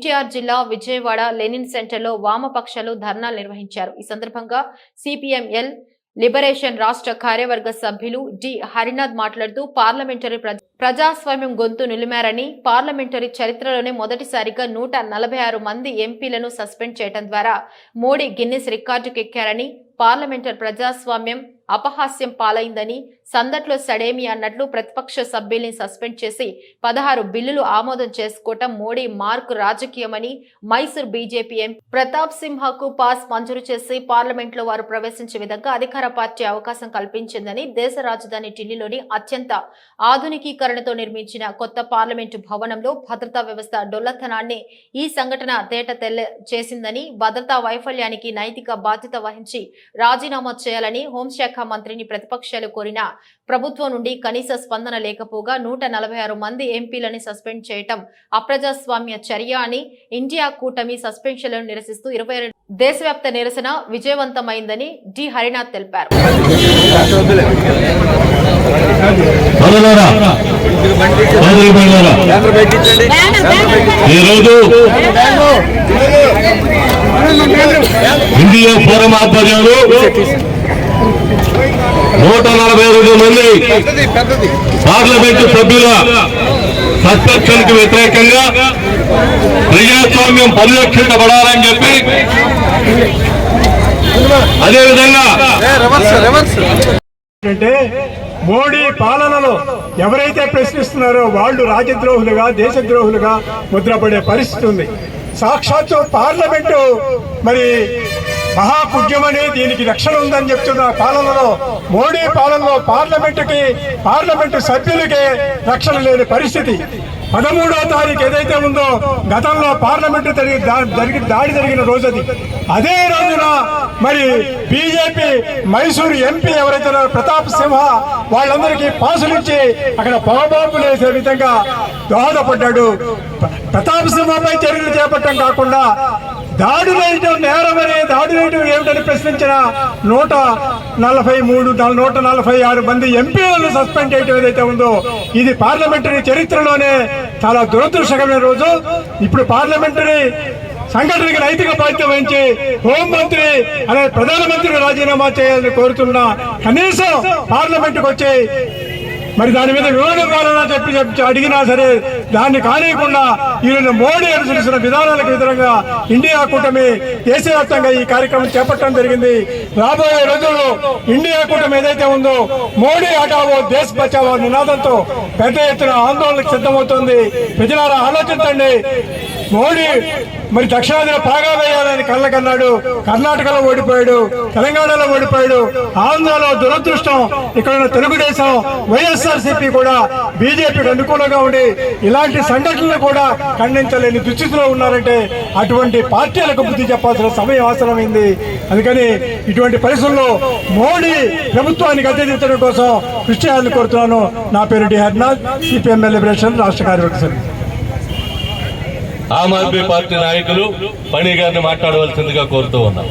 ఎన్టీఆర్ జిల్లా విజయవాడ లెనిన్ సెంటర్లో వామపక్షాలు ధర్నాలు నిర్వహించారు. ఈ సందర్భంగా సిపిఎంఎల్ లిబరేషన్ రాష్ట్ర కార్యవర్గ సభ్యులు డి హరినాథ్ మాట్లాడుతూ పార్లమెంటరీ ప్రజాస్వామ్యం గొంతు నిలిమారని, పార్లమెంటరీ చరిత్రలోనే మొదటిసారిగా 146 మంది ఎంపీలను సస్పెండ్ చేయడం ద్వారా మోడీ గిన్నిస్ రికార్డుకెక్కారని, పార్లమెంటరీ ప్రజాస్వామ్యం అపహాస్యం పాలైందని, సందట్లో సడేమి అన్నట్లు ప్రతిపక్ష సభ్యుల్ని సస్పెండ్ చేసి 16 బిల్లులు ఆమోదం చేసుకోవటం మోడీ మార్క్ రాజకీయమని, మైసూర్ బీజేపీ ఎంపీ ప్రతాప్ సింహకు పాస్ మంజూరు చేసి పార్లమెంట్లో వారు ప్రవేశించే విధంగా అధికార పార్టీ అవకాశం కల్పించిందని, దేశ రాజధాని ఢిల్లీలోని అత్యంత ఆధునికీకరణతో నిర్మించిన కొత్త పార్లమెంటు భవనంలో భద్రతా వ్యవస్థ డొల్లతనాన్ని ఈ సంఘటన తేట చేసిందని, భద్రతా వైఫల్యానికి నైతిక బాధ్యత వహించి రాజీనామా చేయాలని హోంశాఖ మంత్రిని ప్రతిపక్షాలు కోరిన ప్రభుత్వం నుండి కనీస స్పందన లేకపోగా 146 మంది ఎంపీలని సస్పెండ్ చేయటం అప్రజాస్వామ్య చర్య అని, ఇండియా కూటమి సస్పెన్షన్లను నిరసిస్తూ 22 దేశవ్యాప్త నిరసన విజయవంతమైందని డి హరినాథ్ తెలిపారు. ఇండియా ఫోరం ఆధ్వర్యంలో 142 మంది పార్లమెంటు సభ్యుల సస్పెన్షన్ కు వ్యతిరేకంగా ప్రజాస్వామ్యం పరిరక్షించబడాలని చెప్పి, అదేవిధంగా అంటే మోడీ పాలనలో ఎవరైతే ప్రశ్నిస్తున్నారో వాళ్ళు రాజద్రోహులుగా, దేశద్రోహులుగా ముద్రపడే పరిస్థితి ఉంది. సాక్షాత్తు పార్లమెంటు మరి మహాపుణ్యమని, దీనికి రక్షణ ఉందని చెప్తున్న పాలనలో, మోడీ పాలనలో పార్లమెంటు సభ్యులకే రక్షణ లేని పరిస్థితి. 13వ తారీఖు ఏదైతే ఉందో గతంలో పార్లమెంటు దాడి జరిగిన రోజు అదే రోజున మరి బీజేపీ మైసూరు ఎంపీ ఎవరైతే ప్రతాప్ సింహ వాళ్ళందరికీ పాసులు ఇచ్చి అక్కడ పొగబాంబులు వేసే విధంగా దోహదపడ్డాడు. ప్రతాప్ సింహపై చర్యలు చేపట్టడం కాకుండా దాడులేయటం నేరమని, దాడులేయటం ఏమిటని ప్రశ్నించిన 146 మంది ఎంపీలను సస్పెండ్ చేయడం ఏదైతే ఉందో ఇది పార్లమెంటరీ చరిత్రలోనే చాలా దురదృష్టకరమైన రోజు. ఇప్పుడు పార్లమెంటరీ సంఘటనకి నైతిక బాధ్యత వహించి హోంమంత్రి అనే ప్రధానమంత్రి రాజీనామా చేయాలని కోరుతున్నా, కనీసం పార్లమెంటుకు వచ్చి మరి దాని మీద వివరణ కావాలని చెప్పి అడిగినా సరే దాన్ని కానియకుండా ఈరోజు మోడీ అనుసరిస్తున్న విధానాలకు వ్యతిరేకంగా ఇండియా కూటమి దేశవ్యాప్తంగా ఈ కార్యక్రమం చేపట్టడం జరిగింది. రాబోయే రోజుల్లో ఇండియా కూటమి ఏదైతే ఉందో మోడీ హటావో దేశ్ బచావో నినాదంతో పెద్ద ఎత్తున ఆందోళనకు సిద్ధమవుతోంది. ప్రజలారా ఆలోచించండి. మోడీ మరి దక్షిణాదిలో బాగా వేయాలని కళ్ళకన్నాడు, కర్ణాటకలో ఓడిపోయాడు, తెలంగాణలో ఓడిపోయాడు, ఆంధ్రలో దురదృష్టం. ఇక్కడ తెలుగుదేశం వైఎస్ఆర్సీపీ కూడా బీజేపీకి అనుకూలంగా ఉండి ఇలాంటి సంఘటనలు కూడా ఖండించలేని దుస్థితిలో ఉన్నారంటే అటువంటి పార్టీలకు బుద్ధి చెప్పాల్సిన సమయం అవసరమైంది. అందుకని ఇటువంటి పరిస్థితుల్లో మోడీ ప్రభుత్వానికి అధ్యక్షించడం కోసం కృషి చేయాలని కోరుతున్నాను. నా పేరు డి హరినాథ్, సిపిఎంఎల్ లిబరేషన్ రాష్ట్ర కార్యవర్గ సభ్యులు. ఆమ్ ఆద్మీ పార్టీ నాయకులు పణి గారిని మాట్లాడవలసిందిగా కోరుతూ ఉన్నాం.